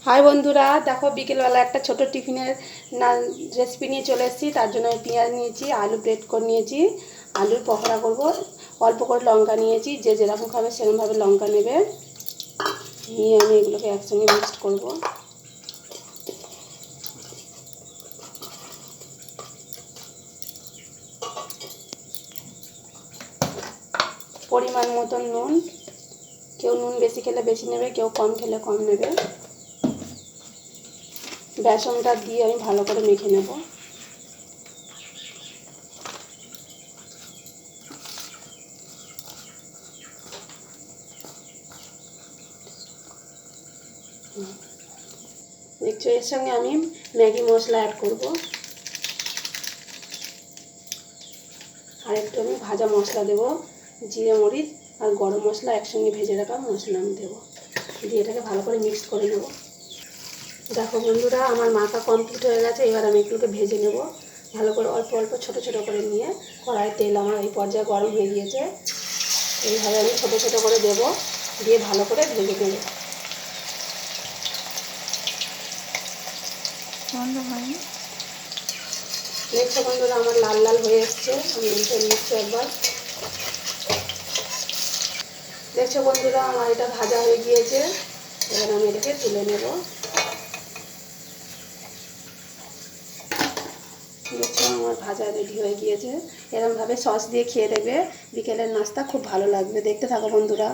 High বন্ধুরা, দেখো বিকেলবেলা একটা ছোট টিফিনের না রেসিপি নিয়ে চলে এসেছি। তার জন্য আমি পেঁয়াজ নিয়েছি, আলু গ্রেট করে নিয়েছি, আলুর পকোড়া করব। অল্প করে লঙ্কা নিয়েছি, যে যেরকম খাবে সেরকমভাবে লঙ্কা নেবে। নিয়ে আমি এগুলোকে একসঙ্গে মিক্সড করব। পরিমাণ মতন নুন, কেউ নুন বেশি খেলে বেশি নেবে, কেউ কম খেলে কম নেবে। বেসনটা দিয়ে আমি ভালো করে মেখে নেব। দেখছো, এর সঙ্গে আমি ম্যাগি মশলা অ্যাড করব, আর একটু আমি ভাজা মশলা দেবো, জিরে মরিচ আর গরম মশলা একসঙ্গে ভেজে রাখা মশলা আমি দেবো। দিয়ে এটাকে ভালো করে মিক্স করে নেব। দেখো বন্ধুরা, আমার মাখা কমপ্লিট হয়ে গেছে। এবার আমি এগুলোকে ভেজে নেব ভালো করে, অল্প অল্প ছোট ছোট করে নিয়ে। কড়াই তেল আমার এই পর্যায়ে গরম হয়ে গিয়েছে। এইভাবে আমি ছোট ছোট করে দেব, দিয়ে ভালো করে ভেজে নেব। দেখছো বন্ধুরা, আমার লাল লাল হয়ে এসছে। আমি উল্টে নিচ্ছি একবার। দেখছো বন্ধুরা, আমার এটা ভাজা হয়ে গিয়েছে। এবার আমি এটাকে তুলে নেব। দেখছো, আমার ভাজা রেডি হয়ে গিয়েছে। এরকমভাবে সস দিয়ে খেয়ে দেখবে, বিকেলের নাস্তা খুব ভালো লাগবে। দেখতে থাকো বন্ধুরা।